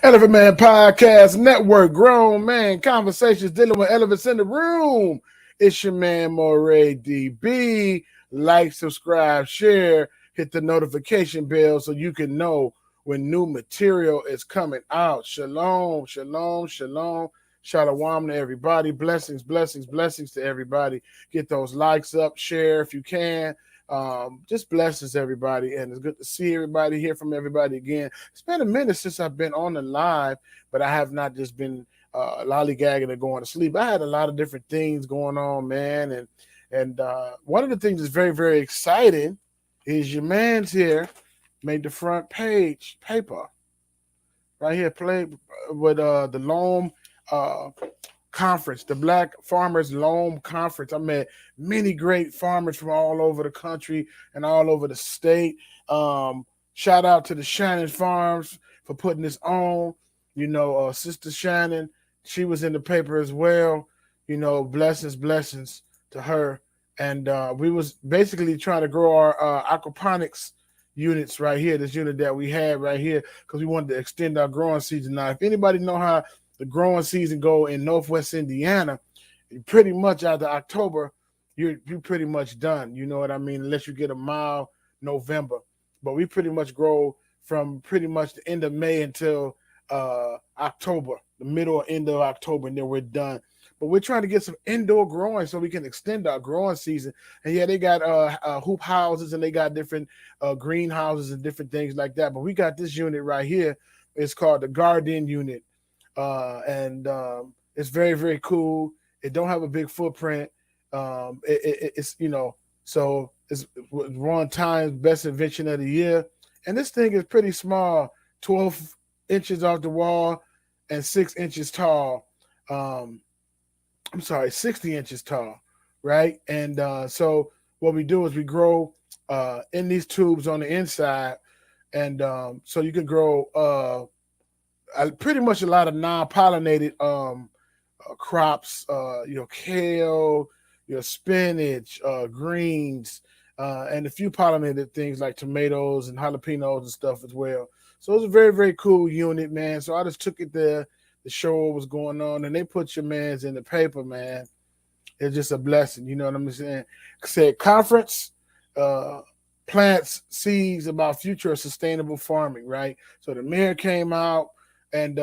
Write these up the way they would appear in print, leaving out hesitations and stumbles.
Elephant Man Podcast Network, grown man conversations dealing with elephants in the room. It's your man Moray DB. Like, subscribe, share, hit the notification bell so you can know when new material is coming out. Shalom, shalom, shalom. Shalom to everybody. Blessings, blessings, blessings to everybody. Get those likes up, share if you can. Just blesses everybody, and it's good to see everybody, hear from everybody again. It's been a minute since I've been on the live, but I have not just been lollygagging and going to sleep. I had a lot of different things going on, man, and one of the things that's very, very exciting is your man's here made the front page paper right here, played with the Loam Conference, the Black Farmers Loam Conference. I met many great farmers from all over the country and all over the state. Shout out to the Shannon Farms for putting this on. You know, Sister Shannon, she was in the paper as well. You know, blessings to her. And we was basically trying to grow our aquaponics units right here, this unit that we had right here, because we wanted to extend our growing season. Now, if anybody know how the growing season go in Northwest Indiana, pretty much after October, you're pretty much done. You know what I mean? Unless you get a mild November. But we pretty much grow from pretty much the end of May until October, the middle or end of October, and then we're done. But we're trying to get some indoor growing so we can extend our growing season. And yeah, they got hoop houses and they got different greenhouses and different things like that. But we got this unit right here. It's called the Garden Unit. And it's very, very cool. It don't have a big footprint. It's, you know, so it's Ron Times best invention of the year. And this thing is pretty small, 12 inches off the wall and 6 inches tall. 60 inches tall, right? And so what we do is we grow in these tubes on the inside. And so you can grow pretty much a lot of non-pollinated crops, kale, spinach, greens, and a few pollinated things like tomatoes and jalapenos and stuff as well. So it was a very, very cool unit, man. So I just took it there to show what was going on, and they put your mans in the paper, man. It's just a blessing, you know what I'm saying? Said conference plants seeds about future of sustainable farming, right? So the mayor came out and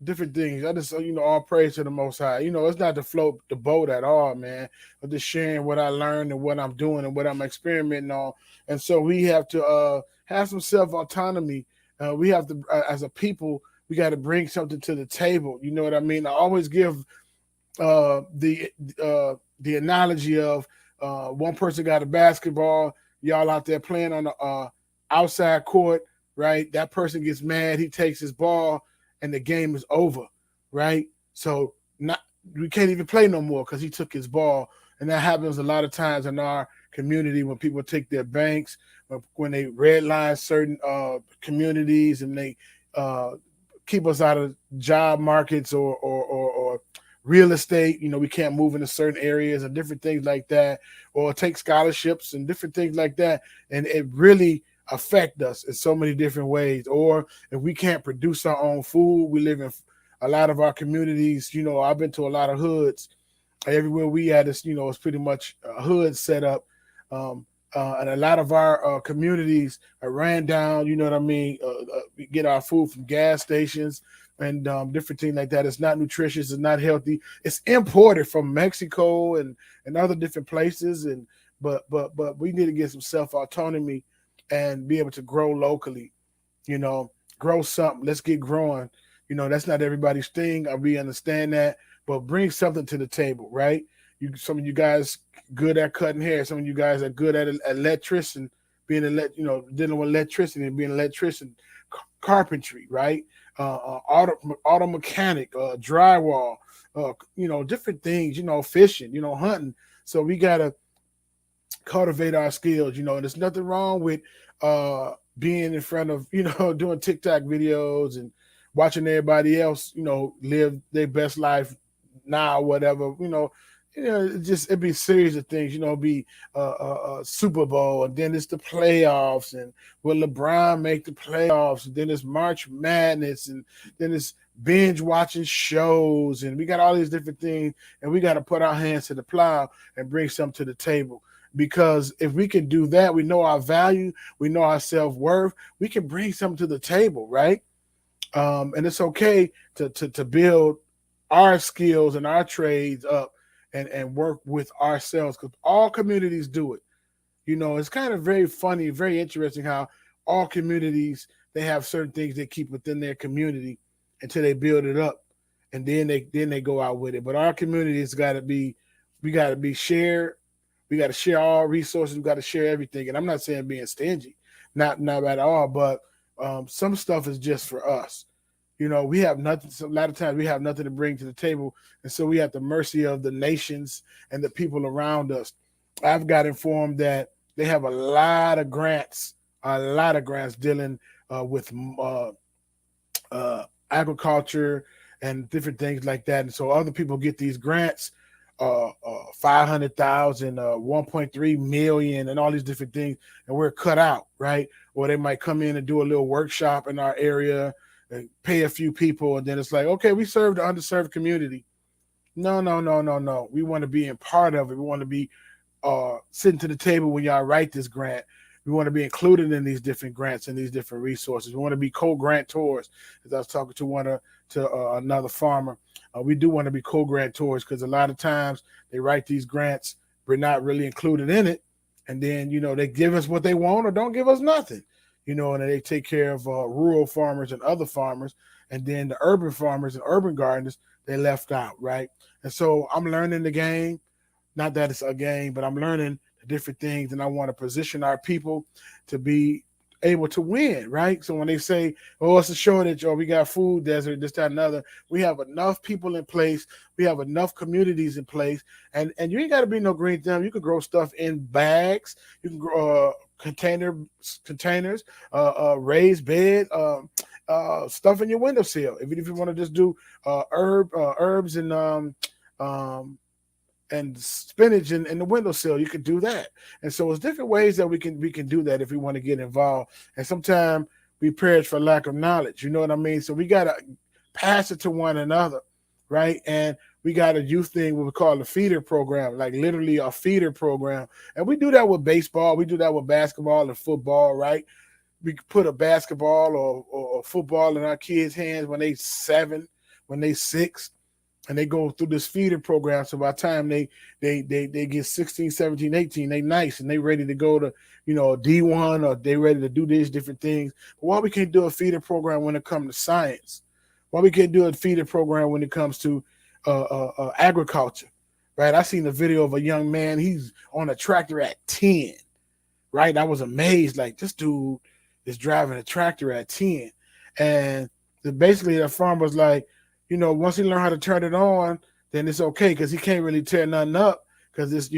different things. I just, all praise to the Most High. It's not to float the boat at all, man. I'm just sharing what I learned and what I'm doing and what I'm experimenting on. And so we have to have some self-autonomy. We have to, as a people, we got to bring something to the table. You know what I mean? I always give the analogy of one person got a basketball, y'all out there playing on the outside court, right? That person gets mad, he takes his ball, and the game is over, right? So we can't even play no more because he took his ball. And that happens a lot of times in our community when people take their banks, when they redline certain communities and they keep us out of job markets or real estate. We can't move into certain areas and different things like that, or take scholarships and different things like that. And it really affect us in so many different ways. Or if we can't produce our own food, we live in a lot of our communities. I've been to a lot of hoods. Everywhere we at is, it's pretty much a hood set up. And a lot of our communities are ran down, you know what I mean? We get our food from gas stations and different things like that. It's not nutritious. It's not healthy. It's imported from Mexico and other different places. But we need to get some self-autonomy and be able to grow locally, grow something. Let's get growing. That's not everybody's thing. We understand that, but bring something to the table, right? Some of you guys good at cutting hair. Some of you guys are good at electrician, dealing with electricity and being an electrician, carpentry, right? Auto mechanic, drywall, different things, fishing, hunting. So we gotta cultivate our skills, and there's nothing wrong with being in front of, doing TikTok videos and watching everybody else, live their best life now, whatever, it'd be a series of things, be Super Bowl, and then it's the playoffs, and will LeBron make the playoffs, and then it's March Madness, and then it's binge watching shows, and we got all these different things, and we got to put our hands to the plow and bring something to the table. Because if we can do that, we know our value, we know our self-worth, we can bring something to the table, right? And it's okay to build our skills and our trades up and work with ourselves, because all communities do it. It's kind of very funny, very interesting how all communities, they have certain things they keep within their community until they build it up, and then they go out with it. But our communities we got to be shared. We got to share all resources. We got to share everything. And I'm not saying being stingy, not at all. But some stuff is just for us. We have nothing. So a lot of times we have nothing to bring to the table, and so we have the mercy of the nations and the people around us. I've got informed that they have a lot of grants dealing with agriculture and different things like that. And so other people get these grants, 500,000, 1.3 million, and all these different things, and we're cut out, right? Or they might come in and do a little workshop in our area and pay a few people, and then it's like, okay, we serve the underserved community. No. We want to be in part of it. We want to be sitting to the table when y'all write this grant. We want to be included in these different grants and these different resources. We want to be CoGrant Tours. As I was talking to another farmer, we do want to be CoGrant Tours, because a lot of times they write these grants, we're not really included in it, and then they give us what they want or don't give us nothing. And they take care of rural farmers and other farmers, and then the urban farmers and urban gardeners, they left out, right? And so I'm learning the game. Not that it's a game, but I'm learning the different things, and I want to position our people to be able to win, right? So when they say, oh, it's a shortage, or we got food desert, this, that, and another, we have enough people in place, we have enough communities in place, and you ain't got to be no green thumb. You can grow stuff in bags, you can grow containers, raised bed, stuff in your windowsill. If you want to just do herbs and spinach in the windowsill, you can do that. And so it's different ways that we can do that if we want to get involved. And sometimes we perish for lack of knowledge. You know what I mean? So we got to pass it to one another, right? And we got a youth thing what we call a feeder program, like literally a feeder program. And we do that with baseball. We do that with basketball and football, right? We put a basketball or football in our kids' hands when they 7, when they 6, and they go through this feeder program. So by the time they get 16, 17, 18, they nice and they ready to go to, D1, or they ready to do these different things. But why we can't do a feeder program when it comes to science? Why we can't do a feeder program when it comes to agriculture, right? I seen a video of a young man. He's on a tractor at 10, right? I was amazed. Like, this dude is driving a tractor at 10. And basically the farmer was like, once he learned how to turn it on, then it's okay, because he can't really tear nothing up, because it's,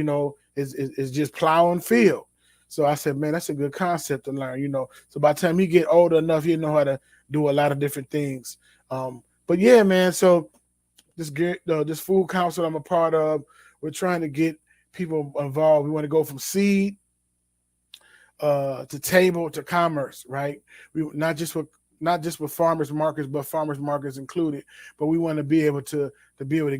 it's just plowing field. So I said, man, that's a good concept to learn, So by the time he get older enough, he'll know how to do a lot of different things. But yeah, man, so this food council I'm a part of, we're trying to get people involved. We want to go from seed to table to commerce, right? We not just with farmers markets, but farmers markets included. But we want to be able to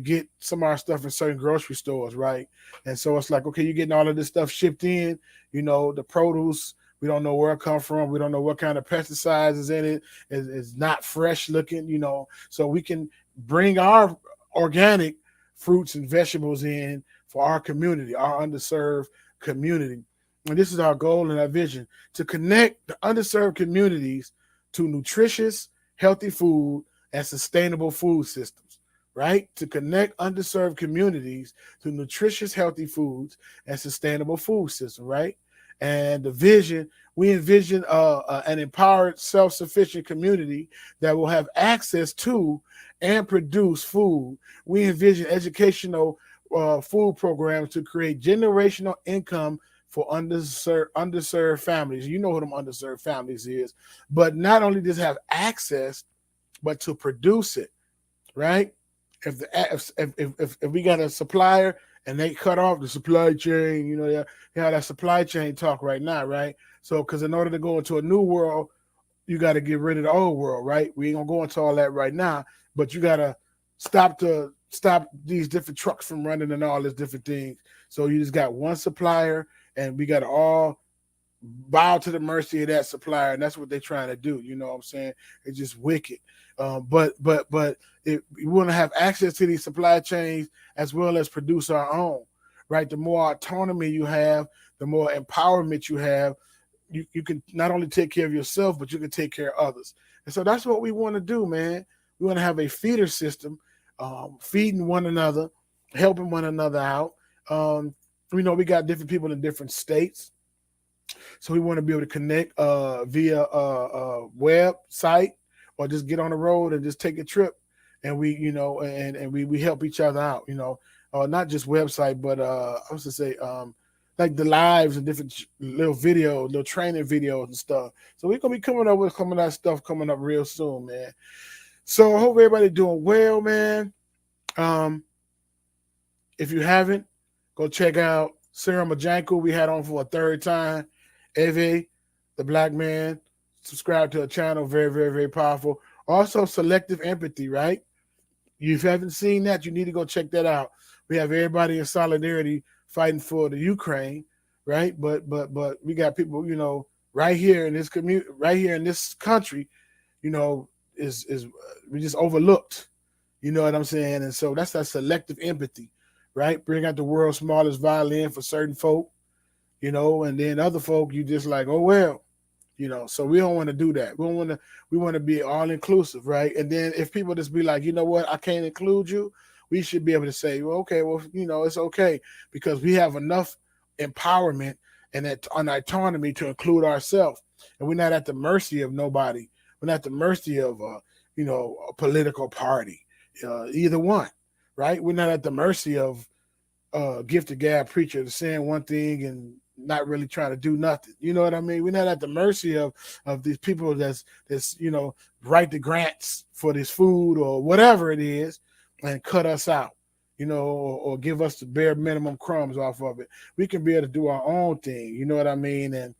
get some of our stuff in certain grocery stores, right? And so it's like, okay, you're getting all of this stuff shipped in, the produce, we don't know where it comes from. We don't know what kind of pesticides is in it. It's not fresh looking, so we can bring our organic fruits and vegetables in for our community, our underserved community. And this is our goal and our vision, to connect the underserved communities to nutritious, healthy food and sustainable food systems, right? To connect underserved communities to nutritious, healthy foods and sustainable food system, right? And the vision, we envision an empowered, self-sufficient community that will have access to and produce food. We envision educational food programs to create generational income for underserved families. You know what them underserved families is. But not only just have access, but to produce it, right? If we got a supplier and they cut off the supply chain, that supply chain talk right now, right? So because in order to go into a new world, you got to get rid of the old world, right? We ain't gonna go into all that right now, but you gotta stop these different trucks from running and all these different things. So you just got one supplier, and we got to all bow to the mercy of that supplier, and that's what they're trying to do. You know what I'm saying? It's just wicked. But if we want to have access to these supply chains as well as produce our own, right? The more autonomy you have, the more empowerment you have. You can not only take care of yourself, but you can take care of others. And so that's what we want to do, man. We want to have a feeder system, feeding one another, helping one another out. We got different people in different states. So we want to be able to connect via a website, or just get on the road and just take a trip. And we help each other out, not just website, but I was to say, like the lives and different little videos, little training videos and stuff. So we're gonna be coming up with some of that stuff coming up real soon, man. So I hope everybody doing well, man. If you haven't, go check out Sarah Majanko. We had on for a third time. Eve, the black man, subscribe to a channel. Very, very, very powerful. Also, Selective Empathy, right? If you haven't seen that, you need to go check that out. We have everybody in solidarity fighting for the Ukraine, right? But we got people, right here in this community, right here in this country, is we just overlooked. You know what I'm saying? And so that's that selective empathy, right? Bring out the world's smallest violin for certain folk, and then other folk, you just like, oh well, so we don't want to do that. We want to be all inclusive, right? And then if people just be like, you know what, I can't include you, we should be able to say, well, okay, well, it's okay, because we have enough empowerment and autonomy to include ourselves, and we're not at the mercy of nobody. We're not at the mercy of a political party, either one, right? We're not at the mercy of gifted gab preacher saying one thing and not really trying to do nothing. You know what I mean? We're not at the mercy of these people that's write the grants for this food or whatever it is and cut us out, or give us the bare minimum crumbs off of it. We can be able to do our own thing. You know what I mean? And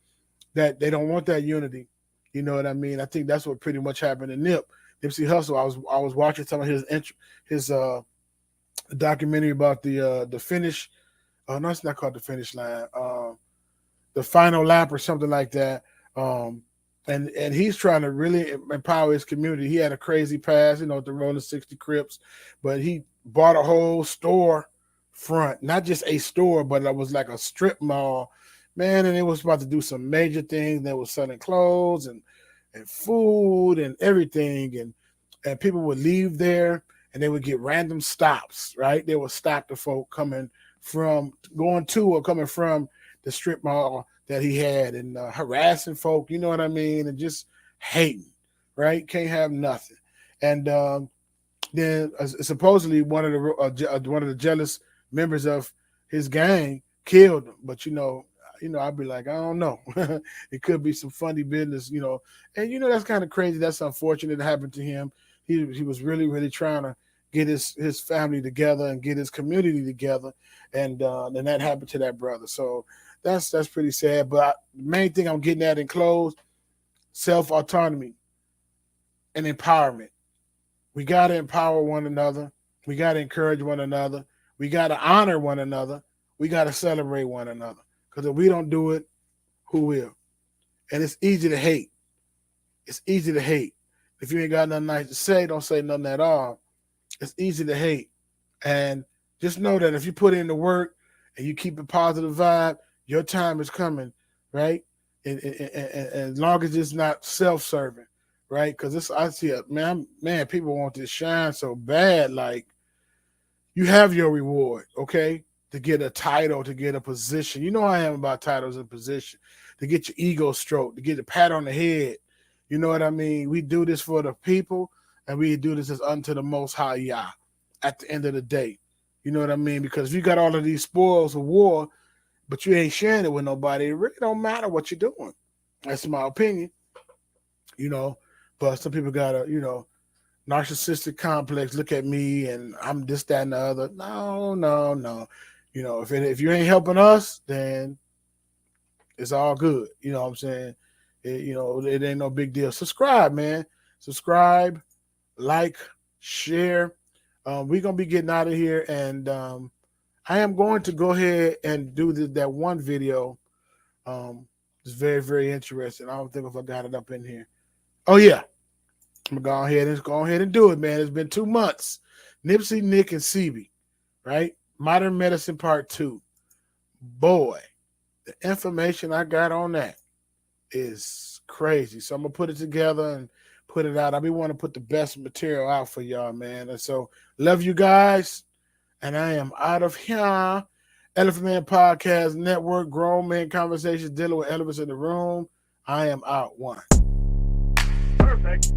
that they don't want that unity. You know what I mean? I think that's what pretty much happened to Nipsey Hussle. I was watching some of his documentary about the finish. No, it's not called The Finish Line. The Final Lap or something like that. And he's trying to really empower his community. He had a crazy past, with the Rolling 60 Crips, but he bought a whole store front, not just a store, but it was like a strip mall, man. And it was about to do some major things. They were selling clothes and food and everything, and people would leave there and they would get random stops, right? They would stop the folk coming from going to or coming from the strip mall that he had, and harassing folk, you know what I mean, and just hating, right? Can't have nothing. And then supposedly one of the jealous members of his gang killed him. But I'd be like, I don't know. It could be some funny business, And that's kind of crazy. That's unfortunate it happened to him. He was really, really trying to get his family together and get his community together, and then that happened to that brother. So that's pretty sad. But the main thing I'm getting at in close, self-autonomy and empowerment. We got to empower one another. We got to encourage one another. We got to honor one another. We got to celebrate one another. Because if we don't do it, who will? And it's easy to hate. It's easy to hate. If you ain't got nothing nice to say, don't say nothing at all. It's easy to hate. And just know that if you put in the work and you keep a positive vibe, your time is coming, right? And as long as it's not self-serving, right? Because I see it, man, people want this shine so bad. Like, you have your reward, okay? To get a title, to get a position. You know I am about titles and position. To get your ego stroked, to get a pat on the head. You know what I mean? We do this for the people, and we do this as unto the Most High Yah at the end of the day. You know what I mean? Because if you got all of these spoils of war, but you ain't sharing it with nobody, it really don't matter what you're doing. That's my opinion. But some people gotta, narcissistic complex. Look at me, and I'm this, that, and the other. No, no, no. If you ain't helping us, then it's all good. You know what I'm saying? It ain't no big deal. Subscribe, man. Subscribe, like, share. We're gonna be getting out of here, and I am going to go ahead and do that one video. It's very, very interesting. I don't think if I got it up in here. Oh yeah, I'm gonna go ahead and do it, man. It's been 2 months. Nipsey, Nick, and CB, right? Modern Medicine Part 2. Boy, the information I got on that is crazy. So I'm gonna put it together and put it out. I be want to put the best material out for y'all, man. And so love you guys. And I am out of here. Elephant Man Podcast Network, Grown Man Conversations, dealing with elephants in the room. I am out. One. Perfect.